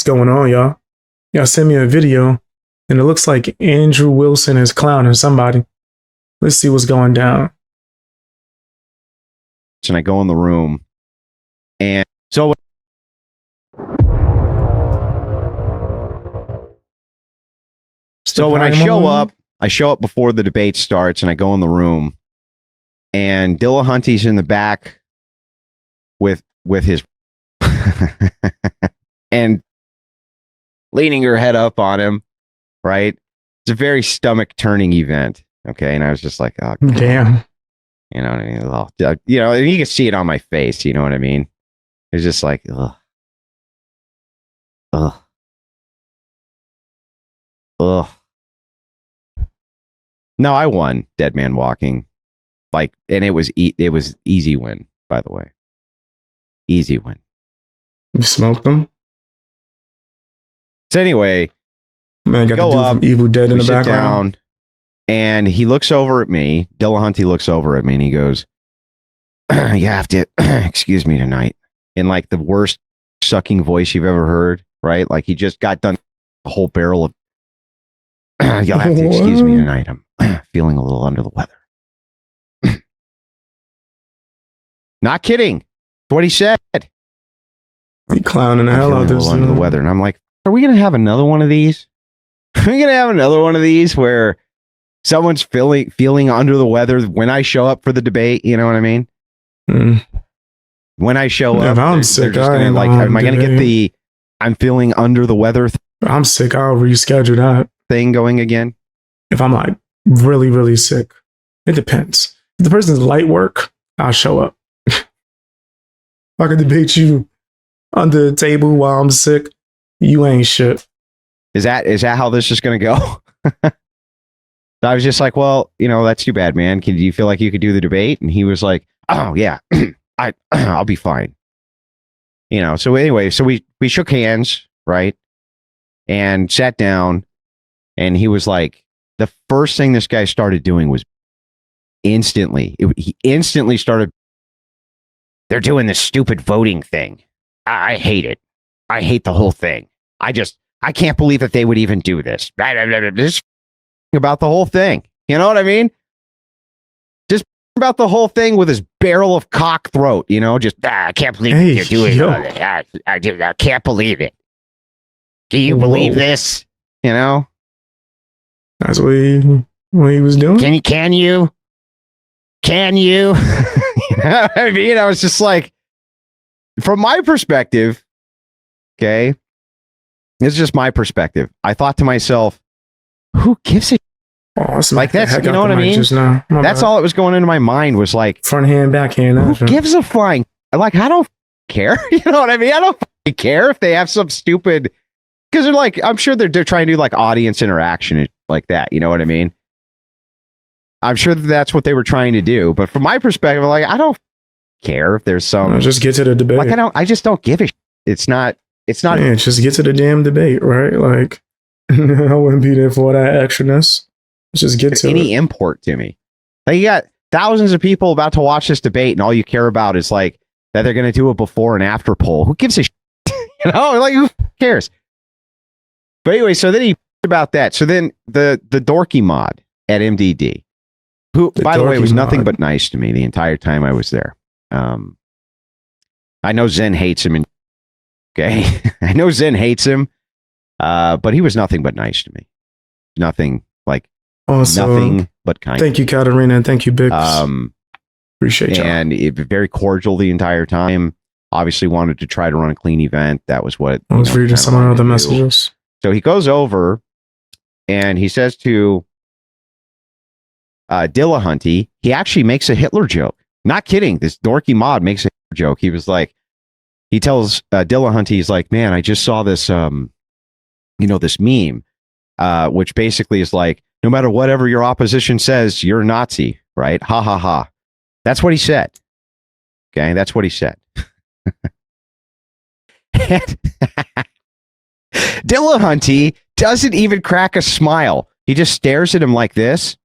What's going on, y'all? Y'all sent me a video, and it looks like Andrew Wilson is clowning somebody. Let's see what's going down. And I go in the room, and so when I show up before the debate starts, and I go in the room, and Dillahunty's in the back with his and leaning her head up on him, right? It's a very stomach-turning event, okay? And I was just like, oh, damn. You know what I mean? You know, and you can see it on my face, you know what I mean? It's just like, ugh. Ugh. Ugh. No, I won Dead Man Walking. Like, and it was easy win, by the way. Easy win. You smoked them? So anyway, man, got go up, Evil Dead in the background. Down, and he looks over at me. Dillahunty looks over at me and he goes, you have to excuse me tonight. In like the worst sucking voice you've ever heard, right? Like he just got done a whole barrel of you'll have to excuse me tonight. I'm feeling a little under the weather. Not kidding. That's what he said. He clowning the hell out of this under the weather. And I'm like, are we going to have another one of these? Are we going to have another one of these where someone's feeling under the weather when I show up for the debate? You know what I mean? Mm. When I show up, I'm sick. Am I going to get the I'm feeling under the weather? I'm sick. I'll reschedule that thing going again. If I'm like really, really sick, it depends. If the person's light work, I'll show up. If I can debate you under the table while I'm sick, you ain't shit. Is that how this is going to go? I was just like, well, you know, that's too bad, man. Do you feel like you could do the debate? And he was like, oh yeah, I'll be fine. You know. So anyway, so we shook hands, right, and sat down, and he was like, the first thing this guy started doing was he instantly started. They're doing this stupid voting thing. I hate it. I hate the whole thing. I can't believe that they would even do this. Just about the whole thing. You know what I mean? Just about the whole thing with his barrel of cock throat, you know? Just, I can't believe you're doing it. I can't believe it. Do you believe this? You know? That's what he was doing? Can you? You know what I mean? I was just like, from my perspective, okay, it's just my perspective. I thought to myself, who gives a like that's, you know what I mean? That's all that was going into my mind was like, front hand, back hand. Who gives a flying? Like, I don't care. You know what I mean? I don't care if they have some stupid, because they're like, I'm sure they're trying to do like audience interaction like that. You know what I mean? I'm sure that's what they were trying to do. But from my perspective, like, I don't care if there's some. Just get to the debate. Like, I just don't give a. It's not. Man, just get to the damn debate, right? Like, I wouldn't be there for that extraness. Just get to any import to me. Like, you got thousands of people about to watch this debate, and all you care about is like that they're going to do a before and after poll. Who gives a shit? You know, like, who cares? But anyway, so then he about that. So then the dorky mod at MDD, who, by the way, was nothing but nice to me the entire time I was there. I know Zen hates him, okay? I know Zen hates him, but he was nothing but nice to me. Nothing but kind. Thank you, Katarina, and thank you, Bix. Appreciate you. And very cordial the entire time. Obviously wanted to try to run a clean event. That was what I was reading some of the messages. So he goes over and he says to Dillahunty, he actually makes a Hitler joke. Not kidding. This dorky mod makes a Hitler joke. He was like, he tells Dillahunty, he's like, man, I just saw this, this meme, which basically is like, no matter whatever your opposition says, you're a Nazi, right? Ha ha ha. That's what he said. Okay, that's what he said. Dillahunty doesn't even crack a smile. He just stares at him like this.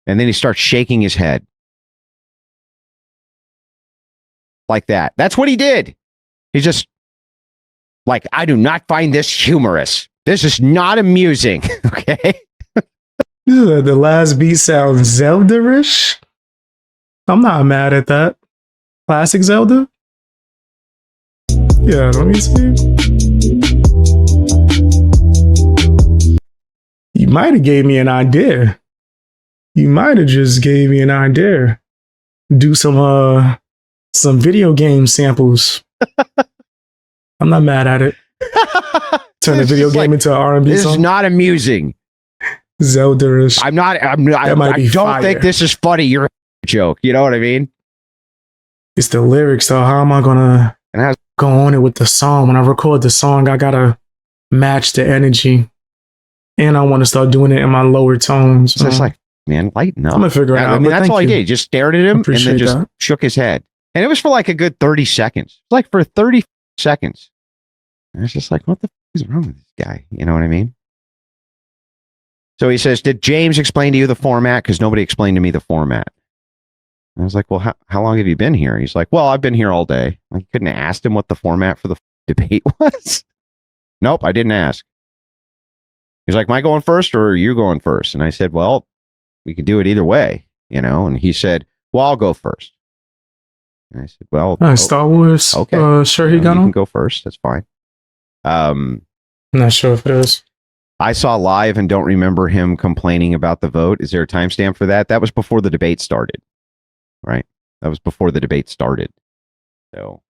And then he starts shaking his head. Like that. That's what he did. He just Like, I do not find this humorous. This is not amusing. Okay. The last beat sounds Zelda-ish. I'm not mad at that. Classic Zelda? Yeah, let me see. You might have gave me an idea. You might have just gave me an idea. Do some video game samples. I'm not mad at it. Turn the video game into an R&B this song. This is not amusing. Zelda-ish. I don't think this is funny. You're a joke. You know what I mean? It's the lyrics, though. How am I gonna go on it with the song? When I record the song, I gotta match the energy. And I want to start doing it in my lower tones. So it's like, man, lighten up. I'm gonna figure it out. I mean, that's all he did. He just stared at him and then just shook his head. And it was for like a good 30 seconds. Like for 30 seconds. And it's just like, what the f is wrong with this guy? You know what I mean? So he says, did James explain to you the format? Because nobody explained to me the format. And I was like, well, how long have you been here? He's like, well, I've been here all day. I couldn't have asked him what the format for the debate was. Nope, I didn't ask. He's like, am I going first or are you going first? And I said, well, we could do it either way, you know? And he said, well, I'll go first. And I said, well, Star Wars. Okay. Sure, he got you on. can go first. That's fine. I'm not sure if it is. I saw live and don't remember him complaining about the vote. Is there a timestamp for that? That was before the debate started, right? That was before the debate started. So,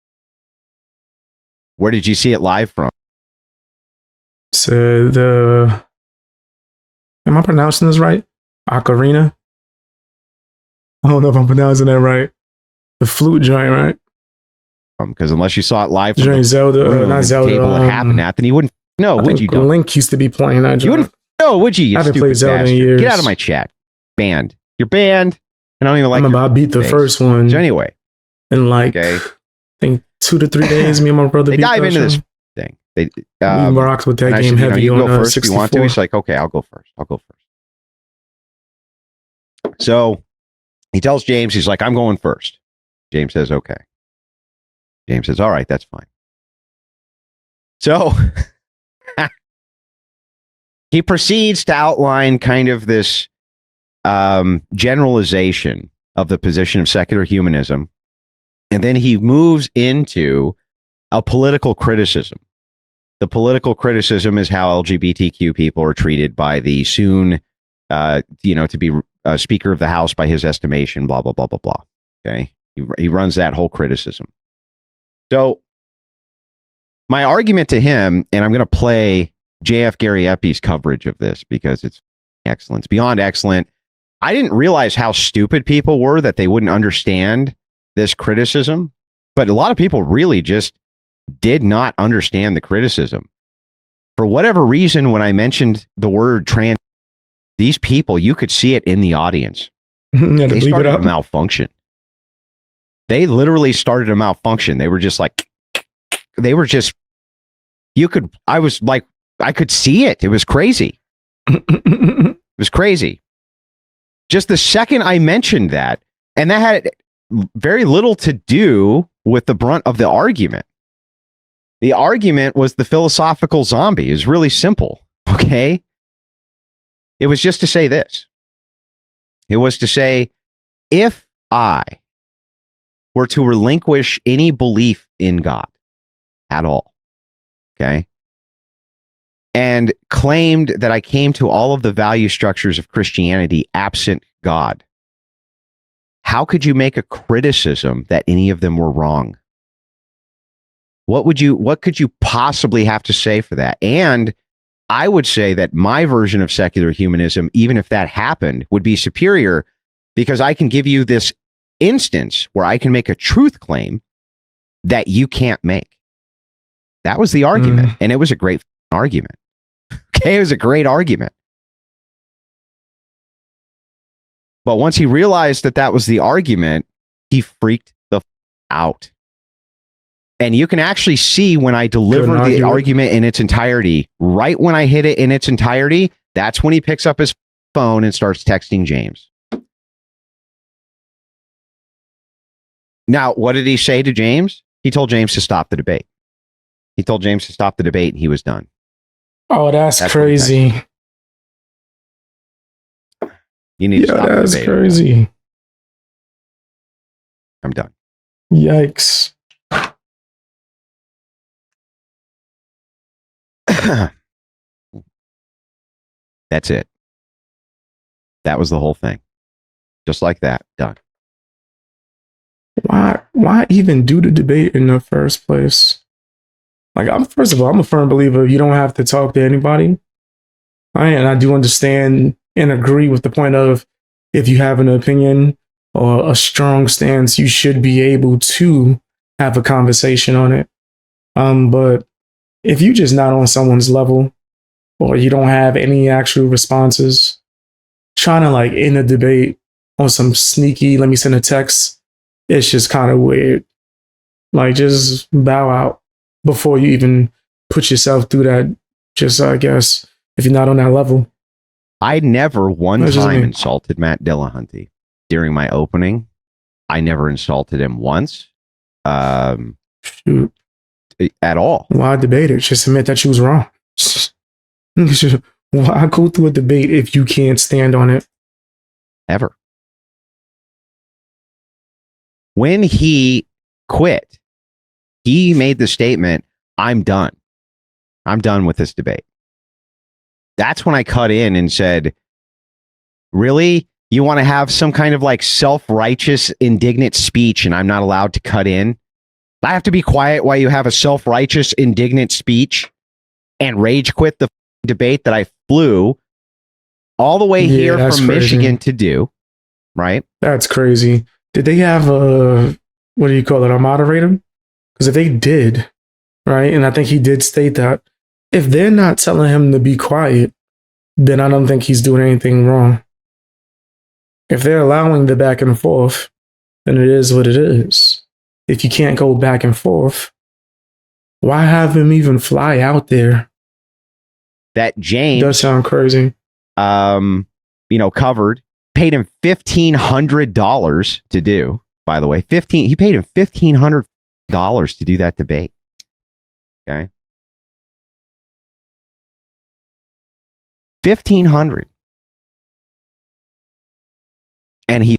where did you see it live from? So am I pronouncing this right? Ocarina? I don't know if I'm pronouncing that right. The flute joint, right? Because unless you saw it live from the Zelda, not Zelda, table it happened at, then you wouldn't know, would you? Link used to be playing that joint. You wouldn't know, would you? I haven't played Zelda in years. Get out of my chat. Banned. You're banned. I don't even like. I beat the first one. So anyway, in like I think 2 to 3 days, me and my brother. They dive into this thing. They rocks with that game heavy. You on go first 64. if you want to. He's like, okay, I'll go first. So he tells James, he's like, I'm going first. James says, okay. James says, all right, that's fine. So he proceeds to outline kind of this generalization of the position of secular humanism. And then he moves into a political criticism. The political criticism is how LGBTQ people are treated by the soon, to be Speaker of the House by his estimation, blah, blah, blah, blah, blah. Okay. He runs that whole criticism. So my argument to him, and I'm going to play JF Gary Eppy's coverage of this because it's excellent. It's beyond excellent. I didn't realize how stupid people were that they wouldn't understand this criticism, but a lot of people really just did not understand the criticism. For whatever reason, when I mentioned the word trans, these people, you could see it in the audience. They started to malfunction. They literally started a malfunction. They were just like, I could see it. It was crazy. It was crazy. Just the second I mentioned that, and that had very little to do with the brunt of the argument. The argument was the philosophical zombie. It's really simple. Okay. It was just to say this. It was to say, if I were to relinquish any belief in God at all, okay, and claimed that I came to all of the value structures of Christianity absent God, how could you make a criticism that any of them were wrong? What could you possibly have to say for that? And I would say that my version of secular humanism, even if that happened, would be superior because I can give you this instance where I can make a truth claim that you can't make. That was the argument. And it was a great argument. Okay. It was a great argument. But once he realized that that was the argument, he freaked the out. And you can actually see when I deliver the argument in its entirety, right when I hit it in its entirety, that's when he picks up his phone and starts texting James. Now, what did he say to James? He told James to stop the debate. He told James to stop the debate, and he was done. Oh, that's That's crazy. You need to stop the That's debate. crazy. I'm done. Yikes. That's it. That was the whole thing. Just like that. Done. Why even do the debate in the first place? Like, first of all, I'm a firm believer you don't have to talk to anybody. And I do understand and agree with the point of if you have an opinion or a strong stance, you should be able to have a conversation on it. But if you're just not on someone's level or you don't have any actual responses, trying to like end a debate on some sneaky, let me send a text, it's just kind of weird. Like, just bow out before you even put yourself through that. Just, I guess, if you're not on that level. I never one That's just time me. insulted Matt Dillahunty during my opening. I never insulted him once. Shoot. At all. Why debate it? Just admit that you was wrong. Why go through a debate if you can't stand on it? Ever. When he quit, he made the statement, I'm done. I'm done with this debate. That's when I cut in and said, really? You want to have some kind of like self-righteous, indignant speech and I'm not allowed to cut in? I have to be quiet while you have a self-righteous, indignant speech and rage quit the debate that I flew all the way here from Michigan to do, right? That's crazy. Did they have what do you call it, a moderator? Because if they did, right, and I think he did state that, if they're not telling him to be quiet, then I don't think he's doing anything wrong. If they're allowing the back and forth, then it is what it is. If you can't go back and forth, why have him even fly out there? That James does sound crazy. Covered, paid him $1,500 to do, by the way. He paid him $1,500 to do that debate. Okay. $1,500. And he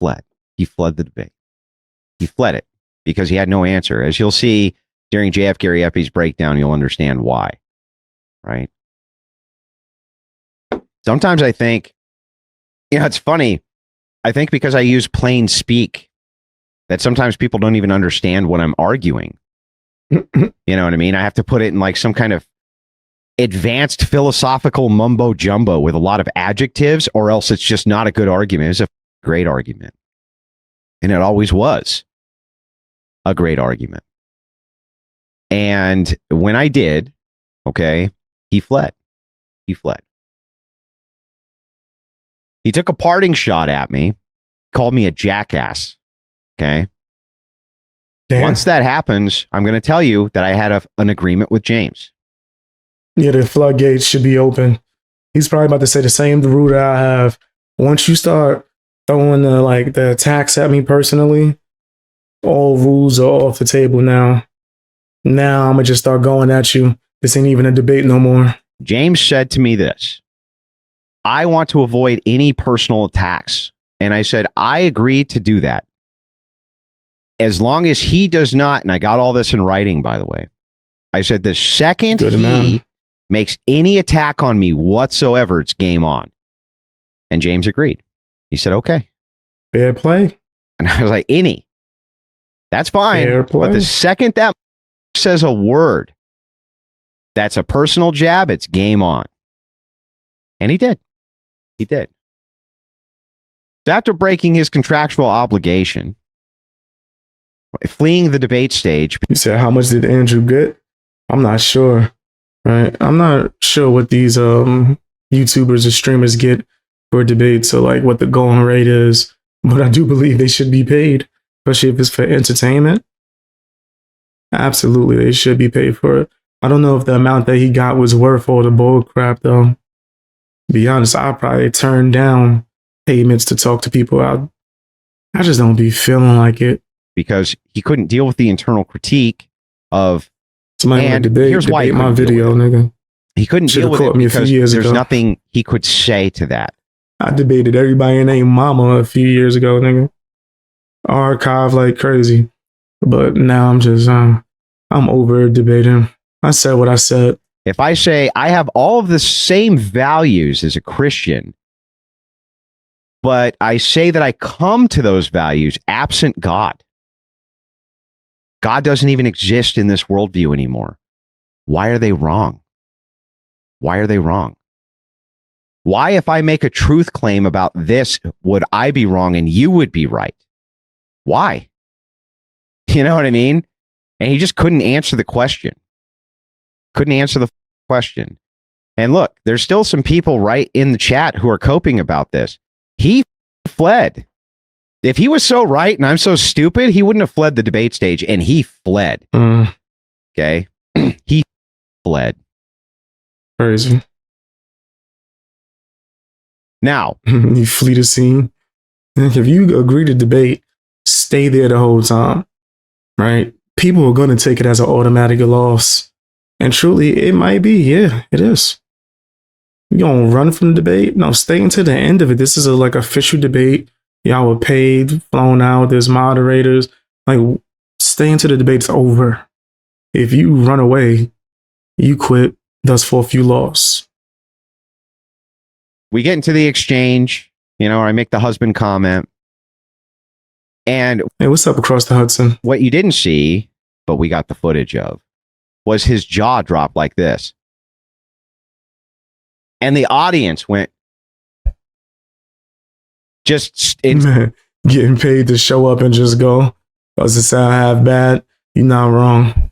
fled. He fled the debate. He fled it because he had no answer. As you'll see during JF Gary Eppy's breakdown, you'll understand why. Right? Sometimes I think, it's funny. I think because I use plain speak, that sometimes people don't even understand what I'm arguing. You know what I mean? I have to put it in like some kind of advanced philosophical mumbo jumbo with a lot of adjectives, or else it's just not a good argument. It's a great argument. And it always was a great argument. And when I did, okay, he fled. He fled. He took a parting shot at me, called me a jackass. Okay. Damn. Once that happens, I'm going to tell you that I had an agreement with James. Yeah, the floodgates should be open. He's probably about to say the same route I have. Once you start throwing the attacks at me personally, all rules are off the table now. Now I'm going to just start going at you. This ain't even a debate no more. James said to me this: I want to avoid any personal attacks. And I said, I agree to do that. As long as he does not, and I got all this in writing, by the way. I said, the second he makes any attack on me whatsoever, it's game on. And James agreed. He said, okay. Fair play. And I was like, any. That's fine. Fair play. But the second that says a word, that's a personal jab, it's game on. And he did. He did. So after breaking his contractual obligation, fleeing the debate stage. You said, how much did Andrew get? I'm not sure. Right? I'm not sure what these YouTubers or streamers get for debates, or like what the going rate is. But I do believe they should be paid, especially if it's for entertainment. Absolutely, they should be paid for it. I don't know if the amount that he got was worth all the bull crap, though. To be honest, I'll probably turn down payments to talk to people out. I just don't be feeling like it. Because he couldn't deal with the internal critique of Somebody want And to here's why he debate my couldn't deal video, with nigga. He couldn't Should've deal with caught it me a few because years there's ago. nothing he could say to that. I debated everybody named Mama a few years ago, nigga. Archive like crazy. But now I'm just, I'm over debating. I said what I said. If I say I have all of the same values as a Christian, but I say that I come to those values absent God. God doesn't even exist in this worldview anymore. Why are they wrong? Why are they wrong? Why, if I make a truth claim about this, would I be wrong and you would be right? Why? You know what I mean? And he just couldn't answer the question. Couldn't answer the question. And look, there's still some people right in the chat who are coping about this. He fled. If he was so right and I'm so stupid, he wouldn't have fled the debate stage, and he fled. Okay? He fled. Crazy. Now, You flee the scene. If you agree to debate, stay there the whole time, right? People are going to take it as an automatic loss. And truly, it might be. Yeah, it is. You going to run from the debate? No, stay until the end of it. This is a like official debate. Y'all were paid, flown out. There's moderators. Like, stay until the debate's over. If you run away, you quit. Thus forth, you lost. we get into the exchange, or I make the husband comment. And hey, what's up across the Hudson? What you didn't see, but we got the footage of, was his jaw drop like this. And the audience went getting paid to show up and just go. Does it sound half bad? You're not wrong.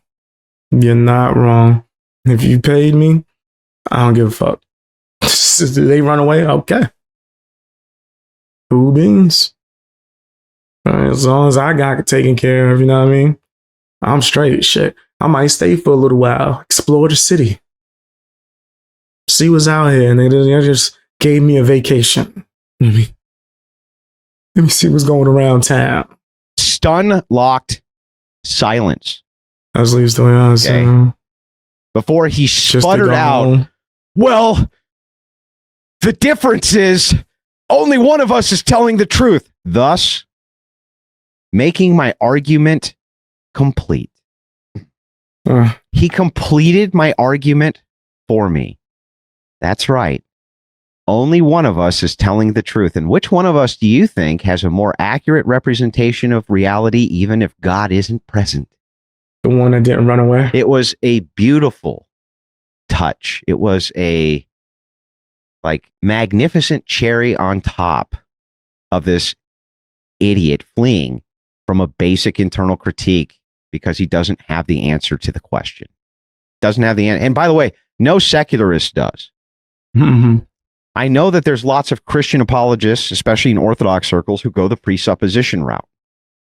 You're not wrong. If you paid me, I don't give a fuck. Did they run away? Okay. Cool beans. As long as I got it taken care of, you know what I mean? I'm straight. Shit. I might stay for a little while, explore the city, see what's out here. And they just gave me a vacation. Let me see what's going around town. Stun locked silence. As leaves the way I was saying. Before he sputtered out, well, the difference is only one of us is telling the truth, thus making my argument complete. He completed my argument for me. That's right. Only one of us is telling the truth. And which one of us do you think has a more accurate representation of reality, even if God isn't present? The one that didn't run away. It was a beautiful touch. It was a magnificent cherry on top of this idiot fleeing from a basic internal critique because he doesn't have the answer to the question. Doesn't have the answer. And by the way, no secularist does. Mm-hmm. I know that there's lots of Christian apologists, especially in Orthodox circles, who go the presupposition route.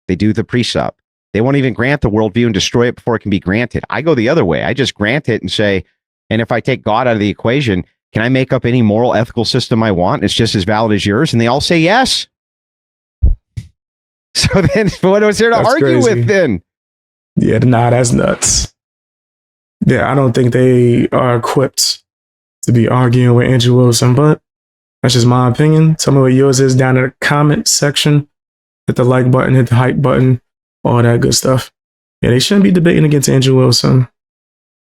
They do the presup. They won't even grant the worldview and destroy it before it can be granted. I go the other way. I just grant it and say, and if I take God out of the equation, can I make up any moral, ethical system I want? It's just as valid as yours. And they all say yes. So then what was there to argue with then? Yeah, nah, that's nuts. Yeah, I don't think they are equipped to be arguing with Andrew Wilson, but that's just my opinion. Tell me what yours is down in the comment section. Hit the like button, hit the hype button, all that good stuff. Yeah, they shouldn't be debating against Andrew Wilson.